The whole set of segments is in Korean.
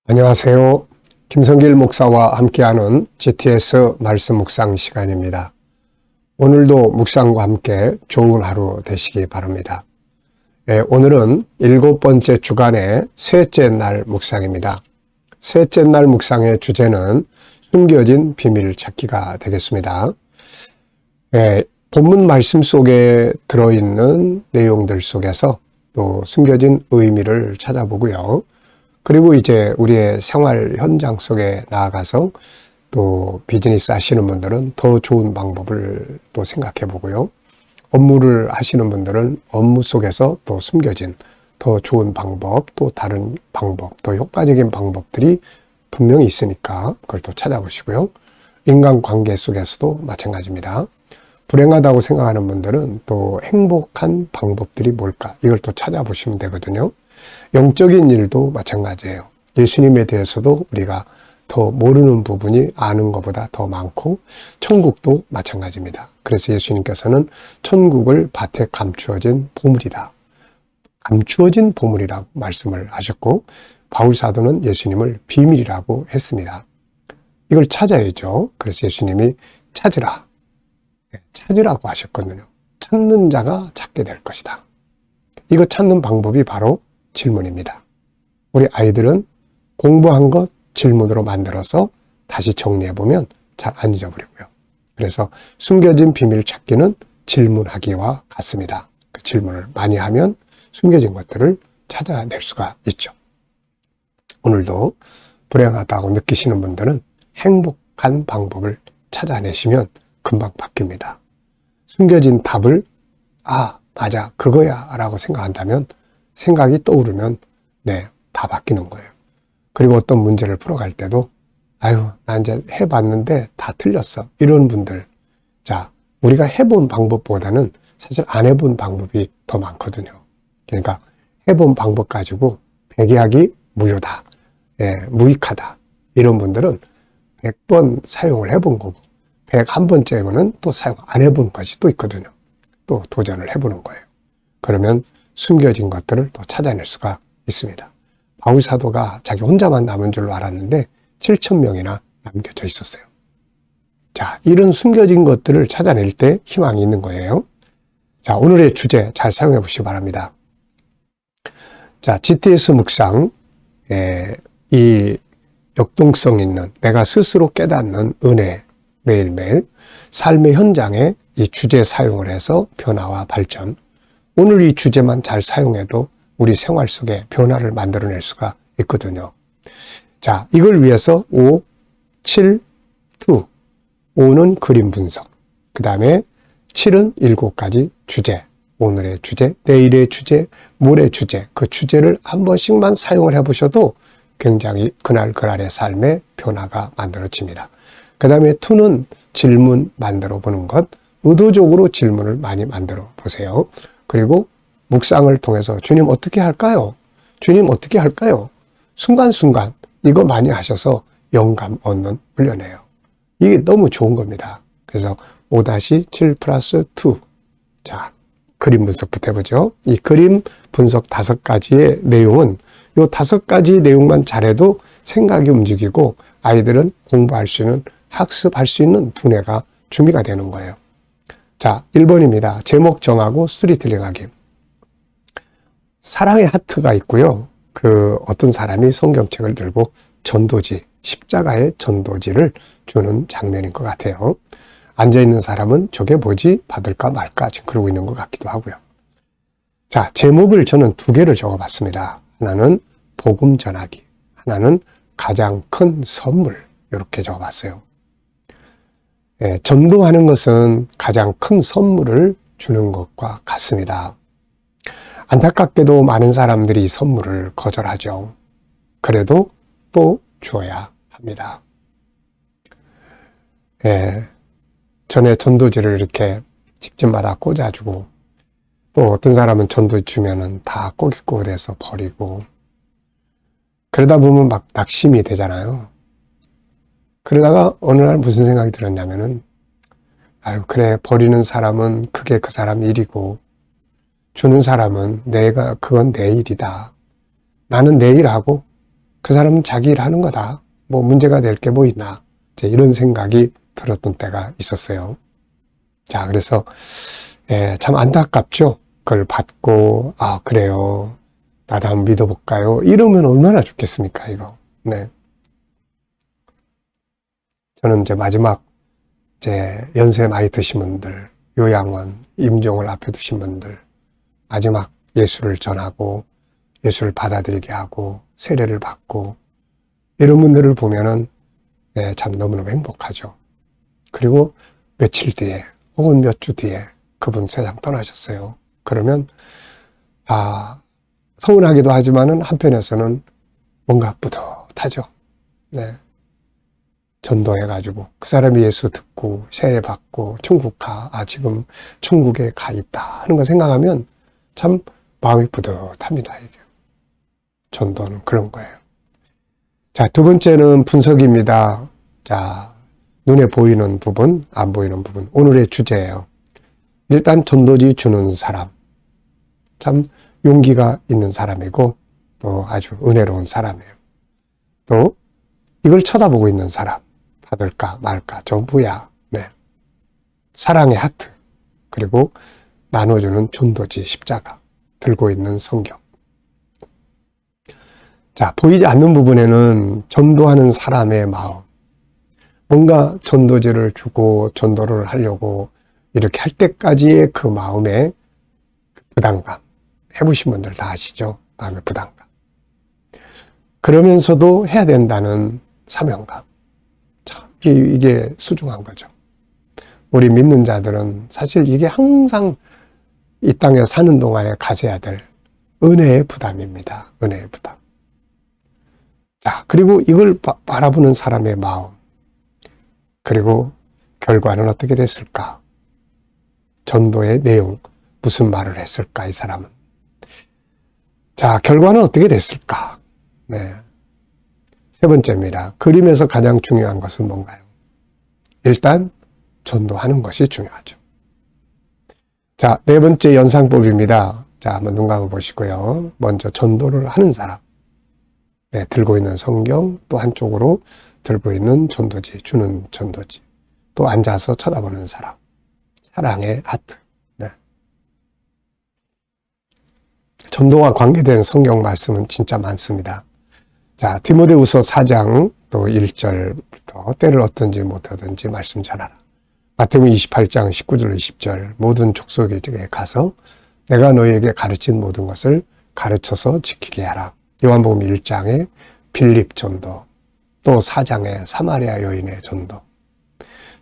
안녕하세요. 김성길 목사와 함께하는 GTS 말씀 묵상 시간입니다. 오늘도 묵상과 함께 좋은 하루 되시기 바랍니다. 오늘은 7번째 주간의 셋째 날 묵상입니다. 셋째 날 묵상의 주제는 숨겨진 비밀 찾기가 되겠습니다. 본문 말씀 속에 들어있는 내용들 속에서 또 숨겨진 의미를 찾아보고요. 그리고 이제 우리의 생활 현장 속에 나아가서 또 비즈니스 하시는 분들은 더 좋은 방법을 또 생각해 보고요. 업무를 하시는 분들은 업무 속에서 또 숨겨진 더 좋은 방법, 또 다른 방법, 더 효과적인 방법들이 분명히 있으니까 그걸 또 찾아보시고요. 인간관계 속에서도 마찬가지입니다. 불행하다고 생각하는 분들은 또 행복한 방법들이 뭘까? 이걸 또 찾아보시면 되거든요. 영적인 일도 마찬가지예요. 예수님에 대해서도 우리가 더 모르는 부분이 아는 것보다 더 많고 천국도 마찬가지입니다. 그래서 예수님께서는 천국을 밭에 감추어진 보물이다. 감추어진 보물이라고 말씀을 하셨고 바울사도는 예수님을 비밀이라고 했습니다. 이걸 찾아야죠. 그래서 예수님이 찾으라고 하셨거든요. 찾는 자가 찾게 될 것이다. 이거 찾는 방법이 바로 질문입니다. 우리 아이들은 공부한 것 질문으로 만들어서 다시 정리해보면 잘 안 잊어버리고요. 그래서 숨겨진 비밀 찾기는 질문하기와 같습니다. 그 질문을 많이 하면 숨겨진 것들을 찾아낼 수가 있죠. 오늘도 불행하다고 느끼시는 분들은 행복한 방법을 찾아내시면 금방 바뀝니다. 숨겨진 답을 맞아 그거야 라고 생각한다면 생각이 떠오르면 다 바뀌는 거예요. 그리고 어떤 문제를 풀어갈 때도 나 이제 해봤는데 다 틀렸어. 이런 분들. 자, 우리가 해본 방법보다는 사실 안 해본 방법이 더 많거든요. 그러니까 해본 방법 가지고 백의학이 무효다. 무익하다. 이런 분들은 100번 사용을 해본 거고 101번째는 또 사용 안 해본 것이 또 있거든요. 또 도전을 해보는 거예요. 그러면 숨겨진 것들을 또 찾아낼 수가 있습니다. 바울 사도가 자기 혼자만 남은 줄로 알았는데 7,000명이나 남겨져 있었어요. 자, 이런 숨겨진 것들을 찾아낼 때 희망이 있는 거예요. 자, 오늘의 주제 잘 사용해 보시기 바랍니다. 자, GTS 묵상, 이 역동성 있는 내가 스스로 깨닫는 은혜, 매일매일 삶의 현장에 이 주제 사용을 해서 변화와 발전, 오늘 이 주제만 잘 사용해도 우리 생활 속에 변화를 만들어낼 수가 있거든요. 자, 이걸 위해서 5, 7, 2. 5는 그림 분석. 그 다음에 7은 7가지 주제. 오늘의 주제, 내일의 주제, 모레 주제. 그 주제를 한 번씩만 사용을 해보셔도 굉장히 그날의 삶의 변화가 만들어집니다. 그 다음에 2는 질문 만들어 보는 것. 의도적으로 질문을 많이 만들어 보세요. 그리고 묵상을 통해서 주님 어떻게 할까요? 주님 어떻게 할까요? 순간순간 이거 많이 하셔서 영감 얻는 훈련이에요. 이게 너무 좋은 겁니다. 그래서 5-7 플러스 2. 자, 그림 분석부터 해보죠. 이 그림 분석 5가지의 내용은 이 5가지 내용만 잘해도 생각이 움직이고 아이들은 공부할 수 있는, 학습할 수 있는 두뇌가 준비가 되는 거예요. 자, 1번입니다. 제목 정하고 스토리텔링 하기. 사랑의 하트가 있고요. 어떤 사람이 성경책을 들고 전도지, 십자가의 전도지를 주는 장면인 것 같아요. 앉아있는 사람은 저게 뭐지? 받을까 말까 지금 그러고 있는 것 같기도 하고요. 자, 제목을 저는 2개를 적어봤습니다. 하나는 복음 전하기, 하나는 가장 큰 선물, 이렇게 적어봤어요. 전도하는 것은 가장 큰 선물을 주는 것과 같습니다. 안타깝게도 많은 사람들이 이 선물을 거절하죠. 그래도 또 줘야 합니다. 전에 전도지를 이렇게 집집마다 꽂아주고 또 어떤 사람은 전도지 주면은 다 꼬깃꼬깃해서 버리고 그러다 보면 막 낙심이 되잖아요. 그러다가 어느 날 무슨 생각이 들었냐면은 그래, 버리는 사람은 그게 그 사람 일이고 주는 사람은 그건 내 일이다. 나는 내 일하고 그 사람은 자기 일 하는 거다. 뭐 문제가 될 게 뭐 있나. 이제 이런 생각이 들었던 때가 있었어요. 자, 그래서 참 안타깝죠. 그걸 받고 그래요. 나도 한번 믿어볼까요? 이러면 얼마나 좋겠습니까, 이거. 네. 저는 이제 마지막 연세 많이 드신 분들, 요양원, 임종을 앞에 두신 분들, 마지막 예수를 전하고 예수를 받아들이게 하고 세례를 받고 이런 분들을 보면은 참 너무너무 행복하죠. 그리고 며칠 뒤에 혹은 몇 주 뒤에 그분 세상 떠나셨어요. 그러면 서운하기도 하지만은 한편에서는 뭔가 뿌듯하죠. 네. 전도해가지고 그 사람이 예수 듣고 세례 받고 천국 지금 천국에 가 있다 하는 거 생각하면 참 마음이 뿌듯합니다. 이게 전도는 그런 거예요. 자, 두 번째는 분석입니다. 자, 눈에 보이는 부분, 안 보이는 부분. 오늘의 주제예요. 일단 전도지 주는 사람. 참 용기가 있는 사람이고 또 아주 은혜로운 사람이에요. 또 이걸 쳐다보고 있는 사람. 받을까 말까 전부야. 네. 사랑의 하트. 그리고 나눠주는 전도지 십자가. 들고 있는 성경. 자, 보이지 않는 부분에는 전도하는 사람의 마음. 뭔가 전도지를 주고 전도를 하려고 이렇게 할 때까지의 그 마음의 부담감. 해보신 분들 다 아시죠? 마음의 부담감. 그러면서도 해야 된다는 사명감. 참, 이게 소중한 거죠. 우리 믿는 자들은 사실 이게 항상 이 땅에 사는 동안에 가져야 될 은혜의 부담입니다. 은혜의 부담. 자, 그리고 이걸 바라보는 사람의 마음. 그리고 결과는 어떻게 됐을까? 전도의 내용, 무슨 말을 했을까, 이 사람은? 자, 결과는 어떻게 됐을까? 네. 세 번째입니다. 그림에서 가장 중요한 것은 뭔가요? 일단, 전도하는 것이 중요하죠. 자, 네 번째 연상법입니다. 자, 한번 눈 감아 보시고요. 먼저 전도를 하는 사람. 네, 들고 있는 성경, 또 한쪽으로 들고 있는 전도지, 주는 전도지. 또 앉아서 쳐다보는 사람. 사랑의 하트. 네. 전도와 관계된 성경 말씀은 진짜 많습니다. 자, 디모데후서 4장 또 1절부터 때를 어떤지 못하든지 말씀 전하라. 마태복음 28장 19절 20절 모든 족속에게 가서 내가 너희에게 가르친 모든 것을 가르쳐서 지키게 하라. 요한복음 1장에 빌립 전도, 또 4장에 사마리아 여인의 전도,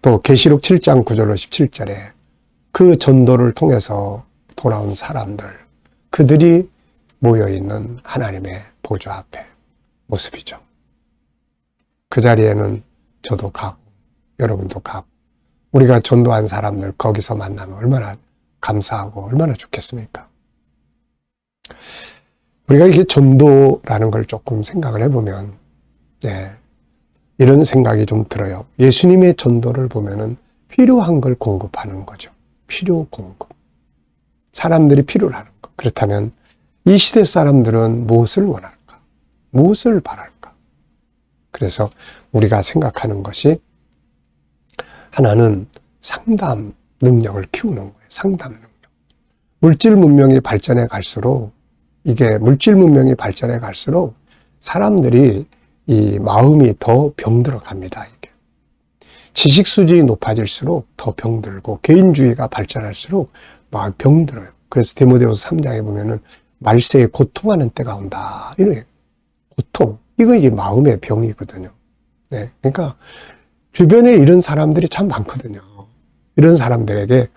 또 계시록 7장 9절로 17절에 그 전도를 통해서 돌아온 사람들, 그들이 모여있는 하나님의 보좌 앞에 모습이죠. 그 자리에는 저도 가고 여러분도 가고 우리가 전도한 사람들 거기서 만나면 얼마나 감사하고 얼마나 좋겠습니까? 우리가 이게 전도라는 걸 조금 생각을 해보면 이런 생각이 좀 들어요. 예수님의 전도를 보면은 필요한 걸 공급하는 거죠. 필요 공급. 사람들이 필요로 하는 것. 그렇다면 이 시대 사람들은 무엇을 원할까? 무엇을 바랄까? 그래서 우리가 생각하는 것이 하나는 상담 능력을 키우는 거예요. 상담 능력. 물질 문명이 발전해 갈수록 이게 물질 문명이 발전해 갈수록 사람들이 이 마음이 더 병들어 갑니다. 이게. 지식 수준이 높아질수록 더 병들고 개인주의가 발전할수록 마음이 병들어요. 그래서 디모데후서 3장에 보면은 말세에 고통하는 때가 온다. 이런 고통. 이게 마음의 병이거든요. 네. 그러니까 주변에 이런 사람들이 참 많거든요. 이런 사람들에게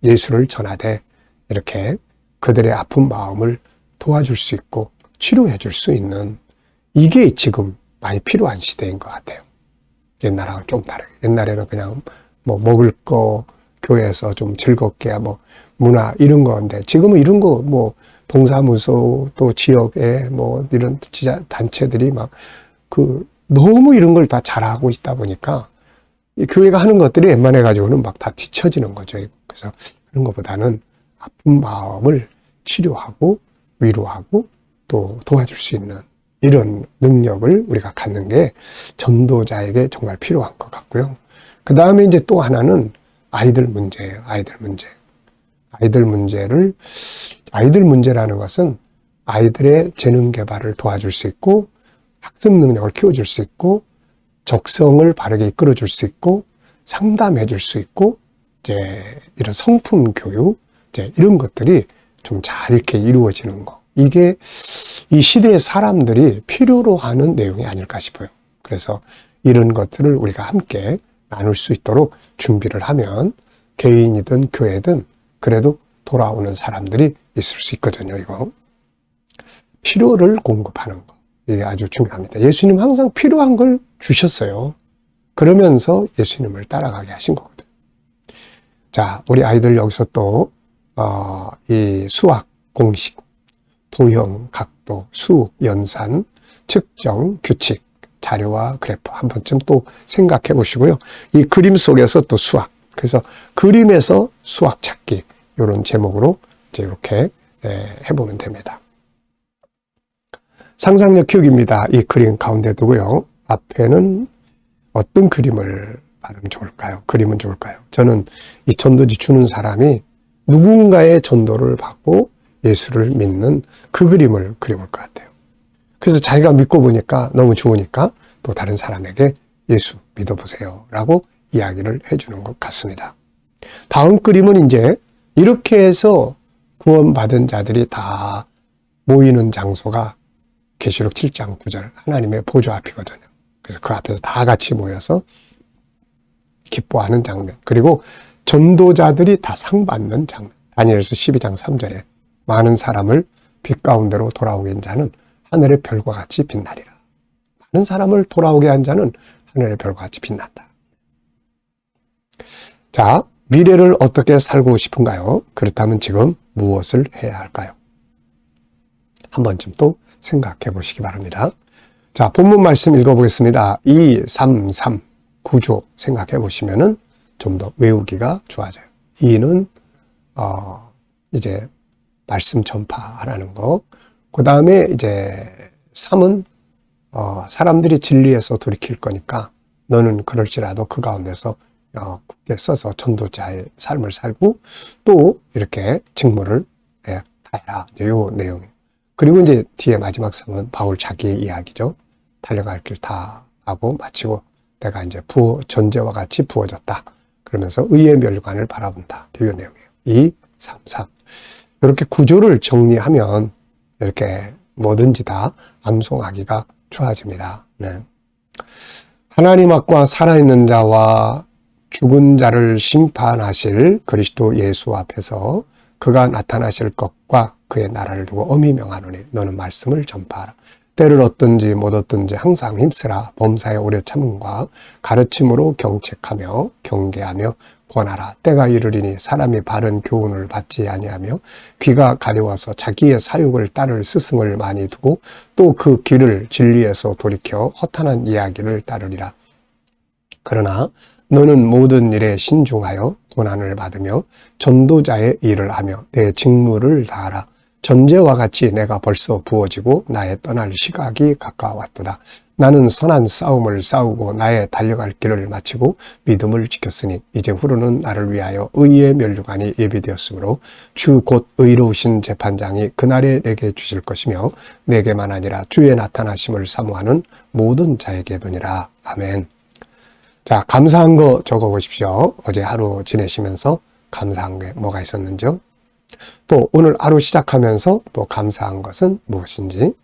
예수를 전하되 이렇게 그들의 아픈 마음을 도와줄 수 있고 치료해 줄 수 있는 이게 지금 많이 필요한 시대인 것 같아요. 옛날하고 좀 다르게. 옛날에는 그냥 뭐 먹을 거 교회에서 좀 즐겁게 뭐 문화 이런 건데 지금은 이런 거 뭐 동사무소 또 지역에 뭐 이런 지자 단체들이 막 너무 이런 걸 다 잘하고 있다 보니까 이 교회가 하는 것들이 웬만해 가지고는 막 다 뒤처지는 거죠. 그래서 그런 것보다는 아픈 마음을 치료하고 위로하고 또 도와줄 수 있는 이런 능력을 우리가 갖는 게 전도자에게 정말 필요한 것 같고요. 그 다음에 이제 또 하나는 아이들 문제예요. 아이들 문제. 아이들 문제라는 것은 아이들의 재능 개발을 도와줄 수 있고, 학습 능력을 키워줄 수 있고, 적성을 바르게 이끌어줄 수 있고, 상담해줄 수 있고, 이제 이런 성품 교육, 이제 이런 것들이 좀 잘 이렇게 이루어지는 거. 이게 이 시대의 사람들이 필요로 하는 내용이 아닐까 싶어요. 그래서 이런 것들을 우리가 함께 나눌 수 있도록 준비를 하면 개인이든 교회든 그래도 돌아오는 사람들이 있을 수 있거든요, 이거. 필요를 공급하는 거. 이게 아주 중요합니다. 예수님 항상 필요한 걸 주셨어요. 그러면서 예수님을 따라가게 하신 거거든요. 자, 우리 아이들 여기서 또, 이 수학 공식, 도형, 각도, 수, 연산, 측정, 규칙, 자료와 그래프 한 번쯤 또 생각해 보시고요. 이 그림 속에서 또 수학. 그래서 그림에서 수학 찾기. 이런 제목으로 이제 이렇게 해보면 됩니다. 상상력 키우기입니다. 이 그림 가운데 두고요. 앞에는 어떤 그림을 받으면 좋을까요? 그림은 좋을까요? 저는 이 전도지 주는 사람이 누군가의 전도를 받고 예수를 믿는 그 그림을 그려볼 것 같아요. 그래서 자기가 믿고 보니까 너무 좋으니까 또 다른 사람에게 예수 믿어보세요 라고 이야기를 해주는 것 같습니다. 다음 그림은 이제 이렇게 해서 구원받은 자들이 다 모이는 장소가 계시록 7장 9절 하나님의 보좌 앞이거든요. 그래서 그 앞에서 다 같이 모여서 기뻐하는 장면, 그리고 전도자들이 다 상 받는 장면. 다니엘서 12장 3절에 많은 사람을 빛 가운데로 돌아오게 한 자는 하늘의 별과 같이 빛나리라. 많은 사람을 돌아오게 한 자는 하늘의 별과 같이 빛난다. 자, 미래를 어떻게 살고 싶은가요? 그렇다면 지금 무엇을 해야 할까요? 한 번쯤 또 생각해 보시기 바랍니다. 자, 본문 말씀 읽어보겠습니다. 2, 3, 3 구조 생각해 보시면은 좀 더 외우기가 좋아져요. 2는 이제 말씀 전파하라는 거. 그 다음에 이제 3은 사람들이 진리에서 돌이킬 거니까 너는 그럴지라도 그 가운데서 굳게 서서 전도자의 삶을 살고 또 이렇게 직무를 다해라. 이제 요 내용이에요. 그리고 이제 뒤에 마지막 3은 바울 자기의 이야기죠. 달려갈 길 다 가고 마치고 내가 이제 전제와 같이 부어졌다. 그러면서 의의 멸관을 바라본다. 이 내용이에요. 2, 3, 3. 이렇게 구조를 정리하면 이렇게 뭐든지 다 암송하기가 좋아집니다. 네. 하나님 앞과 살아있는 자와 죽은 자를 심판하실 그리스도 예수 앞에서 그가 나타나실 것과 그의 나라를 두고 엄히 명하노니 너는 말씀을 전파하라. 때를 얻든지 못 얻든지 항상 힘쓰라. 범사에 오래 참음과 가르침으로 경책하며 경계하며 권하라. 때가 이르리니 사람이 바른 교훈을 받지 아니하며 귀가 가려워서 자기의 사육을 따를 스승을 많이 두고 또 그 길을 진리에서 돌이켜 허탄한 이야기를 따르리라. 그러나 너는 모든 일에 신중하여 고난을 받으며 전도자의 일을 하며 내 직무를 다하라. 전제와 같이 내가 벌써 부어지고 나의 떠날 시각이 가까웠도다. 나는 선한 싸움을 싸우고 나의 달려갈 길을 마치고 믿음을 지켰으니 이제 후로는 나를 위하여 의의 면류관이 예비되었으므로 주 곧 의로우신 재판장이 그날에 내게 주실 것이며 내게만 아니라 주의 나타나심을 사모하는 모든 자에게도니라. 아멘. 자, 감사한 거 적어보십시오. 어제 하루 지내시면서 감사한 게 뭐가 있었는지요? 또 오늘 하루 시작하면서 또 감사한 것은 무엇인지,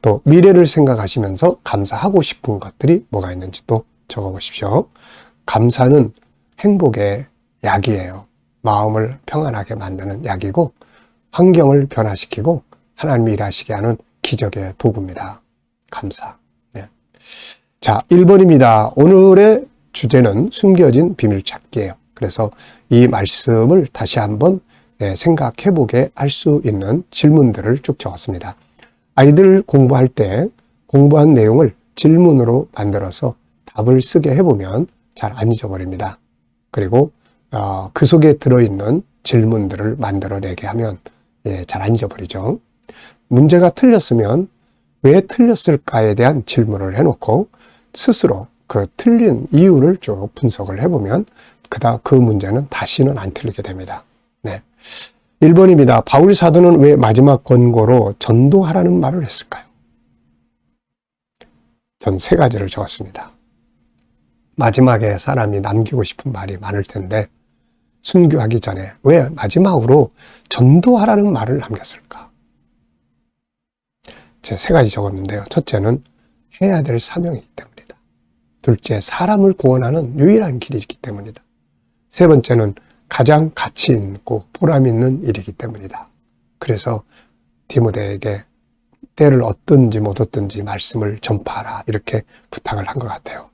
또 미래를 생각하시면서 감사하고 싶은 것들이 뭐가 있는지 또 적어보십시오. 감사는 행복의 약이에요. 마음을 평안하게 만드는 약이고 환경을 변화시키고 하나님이 일하시게 하는 기적의 도구입니다. 감사. 네. 자, 1번입니다. 오늘의 주제는 숨겨진 비밀 찾기예요. 그래서 이 말씀을 다시 한번 생각해보게 할 수 있는 질문들을 쭉 적었습니다. 아이들 공부할 때 공부한 내용을 질문으로 만들어서 답을 쓰게 해보면 잘 안 잊어버립니다. 그리고 그 속에 들어있는 질문들을 만들어내게 하면 잘 안 잊어버리죠. 문제가 틀렸으면 왜 틀렸을까에 대한 질문을 해놓고 스스로 그 틀린 이유를 쭉 분석을 해보면 그 문제는 다시는 안 틀리게 됩니다. 네. 1번입니다. 바울 사도는 왜 마지막 권고로 전도하라는 말을 했을까요? 전 3가지를 적었습니다. 마지막에 사람이 남기고 싶은 말이 많을 텐데 순교하기 전에 왜 마지막으로 전도하라는 말을 남겼을까? 제 3가지 적었는데요. 첫째는 해야 될 사명이기 때문이다. 둘째, 사람을 구원하는 유일한 길이기 때문이다. 3번째는 가장 가치 있고 보람 있는 일이기 때문이다. 그래서 디모데에게 때를 얻든지 못 얻든지 말씀을 전파하라 이렇게 부탁을 한 것 같아요.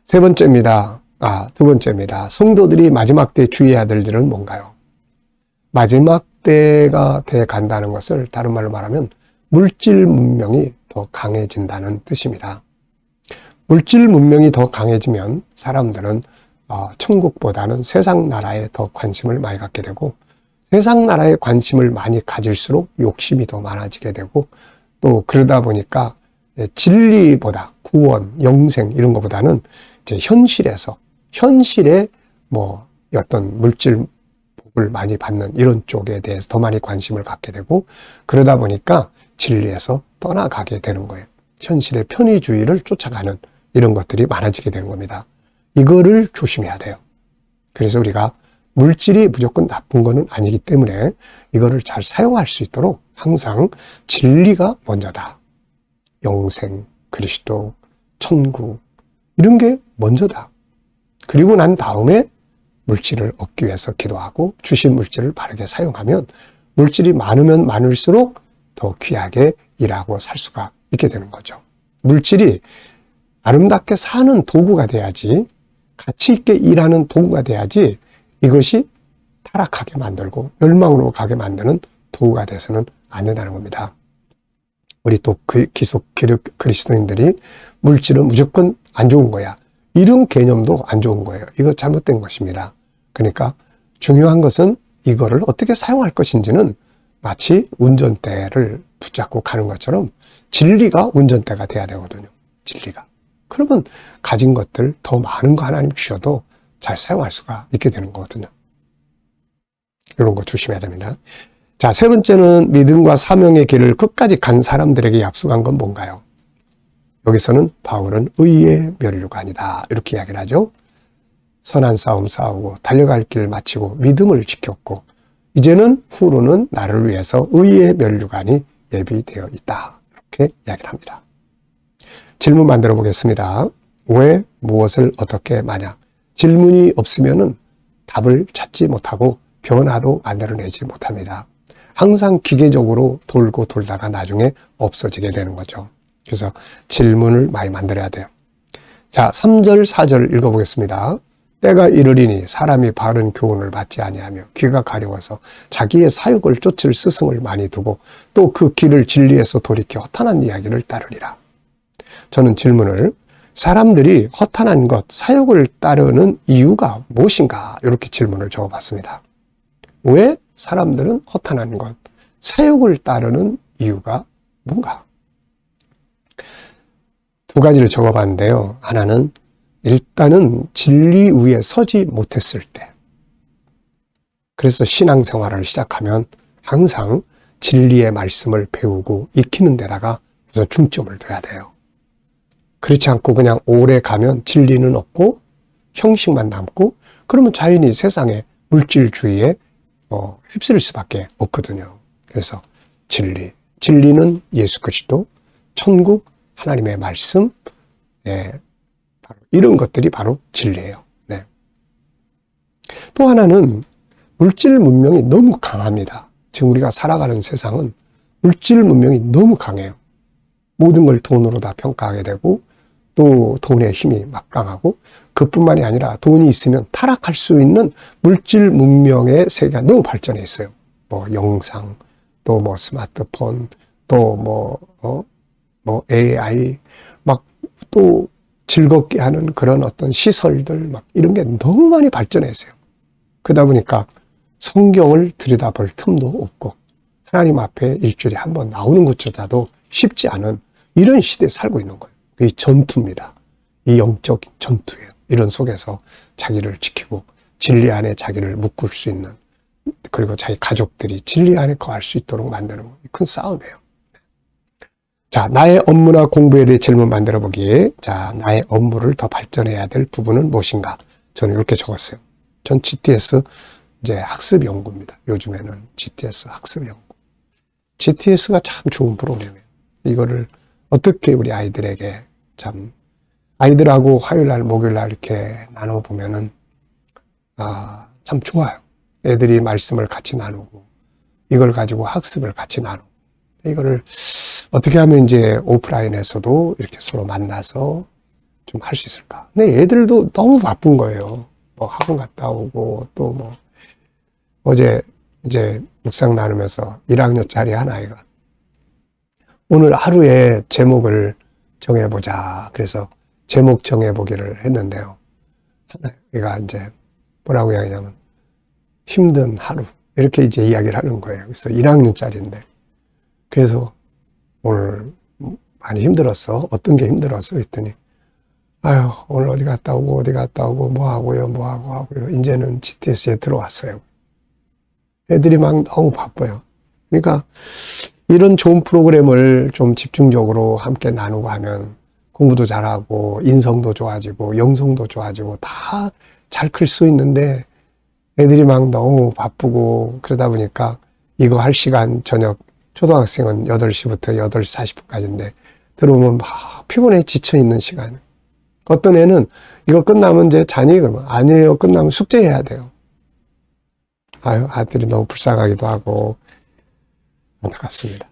2번째입니다. 성도들이 마지막 때 주의해야 될 일은 뭔가요? 마지막 때가 돼 간다는 것을 다른 말로 말하면 물질 문명이 더 강해진다는 뜻입니다. 물질 문명이 더 강해지면 사람들은 천국보다는 세상 나라에 더 관심을 많이 갖게 되고 세상 나라에 관심을 많이 가질수록 욕심이 더 많아지게 되고 또 그러다 보니까 진리보다 구원, 영생 이런 것보다는 이제 현실에 뭐 어떤 물질 복을 많이 받는 이런 쪽에 대해서 더 많이 관심을 갖게 되고 그러다 보니까 진리에서 떠나가게 되는 거예요. 현실의 편의주의를 쫓아가는 이런 것들이 많아지게 되는 겁니다. 이거를 조심해야 돼요. 그래서 우리가 물질이 무조건 나쁜 거는 아니기 때문에 이거를 잘 사용할 수 있도록 항상 진리가 먼저다. 영생, 그리스도, 천국 이런 게 먼저다. 그리고 난 다음에 물질을 얻기 위해서 기도하고 주신 물질을 바르게 사용하면 물질이 많으면 많을수록 더 귀하게 일하고 살 수가 있게 되는 거죠. 물질이 아름답게 사는 도구가 돼야지 가치 있게 일하는 도구가 돼야지 이것이 타락하게 만들고 멸망으로 가게 만드는 도구가 돼서는 안 된다는 겁니다. 우리 또 기속 그리스도인들이 물질은 무조건 안 좋은 거야. 이런 개념도 안 좋은 거예요. 이거 잘못된 것입니다. 그러니까 중요한 것은 이거를 어떻게 사용할 것인지는 마치 운전대를 붙잡고 가는 것처럼 진리가 운전대가 돼야 되거든요. 진리가. 그러면 가진 것들 더 많은 거 하나님 주셔도 잘 사용할 수가 있게 되는 거거든요. 이런 거 조심해야 됩니다. 자, 3번째는 믿음과 사명의 길을 끝까지 간 사람들에게 약속한 건 뭔가요? 여기서는 바울은 의의 면류관이다 이렇게 이야기를 하죠. 선한 싸움 싸우고 달려갈 길 마치고 믿음을 지켰고 이제는 후로는 나를 위해서 의의 면류관이 예비되어 있다 이렇게 이야기를 합니다. 질문 만들어 보겠습니다. 왜, 무엇을, 어떻게, 만약 질문이 없으면은 답을 찾지 못하고 변화도 만들어내지 못합니다. 항상 기계적으로 돌고 돌다가 나중에 없어지게 되는 거죠. 그래서 질문을 많이 만들어야 돼요. 자, 3절, 4절 읽어보겠습니다. 때가 이르리니 사람이 바른 교훈을 받지 아니하며 귀가 가려워서 자기의 사욕을 쫓을 스승을 많이 두고 또 그 길을 진리에서 돌이켜 허탄한 이야기를 따르리라. 저는 질문을 사람들이 허탄한 것, 사욕을 따르는 이유가 무엇인가 이렇게 질문을 적어봤습니다. 왜 사람들은 허탄한 것, 사욕을 따르는 이유가 뭔가? 2가지를 적어봤는데요. 하나는 일단은 진리 위에 서지 못했을 때. 그래서 신앙생활을 시작하면 항상 진리의 말씀을 배우고 익히는 데다가 우선 중점을 둬야 돼요. 그렇지 않고 그냥 오래 가면 진리는 없고 형식만 남고 그러면 자연히 세상의 물질주의에 휩쓸릴 수밖에 없거든요. 그래서 진리는 예수 그리스도, 천국, 하나님의 말씀, 바로 이런 것들이 바로 진리예요. 네. 또 하나는 물질 문명이 너무 강합니다. 지금 우리가 살아가는 세상은 물질 문명이 너무 강해요. 모든 걸 돈으로 다 평가하게 되고 또 돈의 힘이 막강하고 그뿐만이 아니라 돈이 있으면 타락할 수 있는 물질 문명의 세계가 너무 발전해 있어요. 뭐 영상, 또 뭐 스마트폰, 또 뭐 AI, 막 또 즐겁게 하는 그런 어떤 시설들 막 이런 게 너무 많이 발전해 있어요. 그러다 보니까 성경을 들여다볼 틈도 없고 하나님 앞에 일주일에 한 번 나오는 것조차도 쉽지 않은 이런 시대에 살고 있는 거예요. 이 전투입니다. 이 영적 전투예요. 이런 속에서 자기를 지키고 진리 안에 자기를 묶을 수 있는, 그리고 자기 가족들이 진리 안에 거할 수 있도록 만드는 큰 싸움이에요. 자, 나의 업무나 공부에 대해 질문 만들어 보기에, 자, 나의 업무를 더 발전해야 될 부분은 무엇인가? 저는 이렇게 적었어요. 전 GTS 이제 학습 연구입니다. 요즘에는 GTS 학습 연구. GTS가 참 좋은 프로그램이에요. 이거를 어떻게 우리 아이들에게 참, 아이들하고 화요일날, 목요일날 이렇게 나눠보면은, 참 좋아요. 애들이 말씀을 같이 나누고, 이걸 가지고 학습을 같이 나누고, 이거를 어떻게 하면 이제 오프라인에서도 이렇게 서로 만나서 좀 할 수 있을까? 근데 애들도 너무 바쁜 거예요. 뭐 학원 갔다 오고, 또 뭐, 어제 이제 묵상 나누면서 1학년짜리 한 아이가 오늘 하루에 제목을 정해보자. 그래서 제목 정해보기를 했는데요. 얘가 이제 뭐라고 이야기하냐면 힘든 하루. 이렇게 이제 이야기를 하는 거예요. 그래서 1학년짜리인데. 그래서 오늘 많이 힘들었어. 어떤 게 힘들었어? 했더니 아유, 오늘 어디 갔다 오고, 뭐 하고요. 이제는 GTS에 들어왔어요. 애들이 막 너무 바빠요. 그러니까 이런 좋은 프로그램을 좀 집중적으로 함께 나누고 하면 공부도 잘하고 인성도 좋아지고 영성도 좋아지고 다 잘 클 수 있는데 애들이 막 너무 바쁘고 그러다 보니까 이거 할 시간 저녁 초등학생은 8시부터 8시 40분까지인데 들어오면 막 피곤해 지쳐 있는 시간. 어떤 애는 이거 끝나면 이제 자니 그러면 아니에요. 끝나면 숙제해야 돼요. 아유, 아들이 너무 불쌍하기도 하고 안타깝습니다.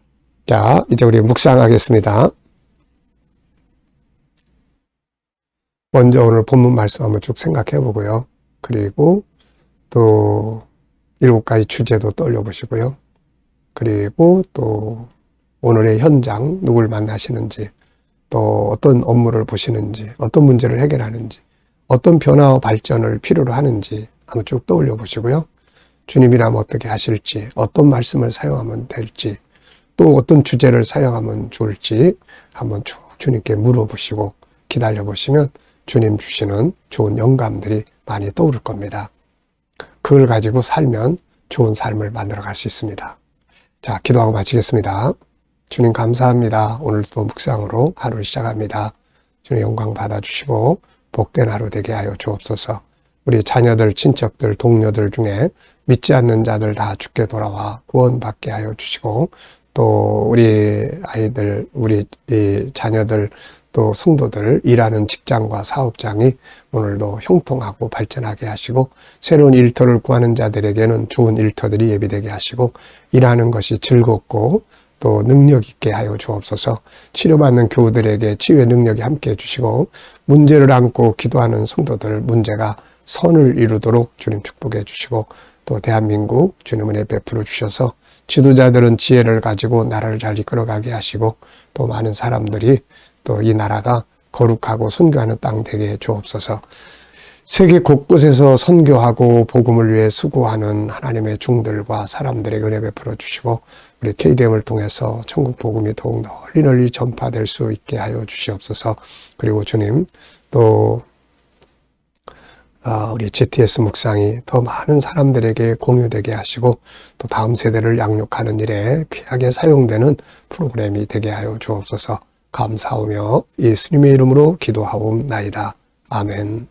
자, 이제 우리 묵상하겠습니다. 먼저 오늘 본문 말씀 한번 쭉 생각해 보고요. 그리고 또 7가지 주제도 떠올려 보시고요. 그리고 또 오늘의 현장, 누굴 만나시는지, 또 어떤 업무를 보시는지, 어떤 문제를 해결하는지, 어떤 변화와 발전을 필요로 하는지 한번 쭉 떠올려 보시고요. 주님이라면 어떻게 하실지, 어떤 말씀을 사용하면 될지, 또 어떤 주제를 사용하면 좋을지 한번 쭉 주님께 물어보시고 기다려 보시면 주님 주시는 좋은 영감들이 많이 떠오를 겁니다. 그걸 가지고 살면 좋은 삶을 만들어 갈 수 있습니다. 자, 기도하고 마치겠습니다. 주님 감사합니다. 오늘도 묵상으로 하루를 시작합니다. 주님 영광 받아주시고 복된 하루 되게 하여 주옵소서. 우리 자녀들, 친척들, 동료들 중에 믿지 않는 자들 다 주께 돌아와 구원받게 하여 주시고, 또 우리 아이들, 우리 이 자녀들, 또 성도들, 일하는 직장과 사업장이 오늘도 형통하고 발전하게 하시고, 새로운 일터를 구하는 자들에게는 좋은 일터들이 예비되게 하시고, 일하는 것이 즐겁고 또 능력 있게 하여 주옵소서. 치료받는 교우들에게 치유의 능력이 함께 해주시고, 문제를 안고 기도하는 성도들 문제가 선을 이루도록 주님 축복해 주시고, 또 대한민국 주님 은혜 베풀어 주셔서 지도자들은 지혜를 가지고 나라를 잘 이끌어가게 하시고, 또 많은 사람들이 또 이 나라가 거룩하고 선교하는 땅 되게 해 주옵소서. 세계 곳곳에서 선교하고 복음을 위해 수고하는 하나님의 종들과 사람들에게 은혜 베풀어 주시고, 우리 KDM을 통해서 천국 복음이 더욱 널리 전파될 수 있게 하여 주시옵소서. 그리고 주님, 또 우리 GTS 묵상이 더 많은 사람들에게 공유되게 하시고, 또 다음 세대를 양육하는 일에 귀하게 사용되는 프로그램이 되게 하여 주옵소서. 감사하며 예수님의 이름으로 기도하옵나이다. 아멘.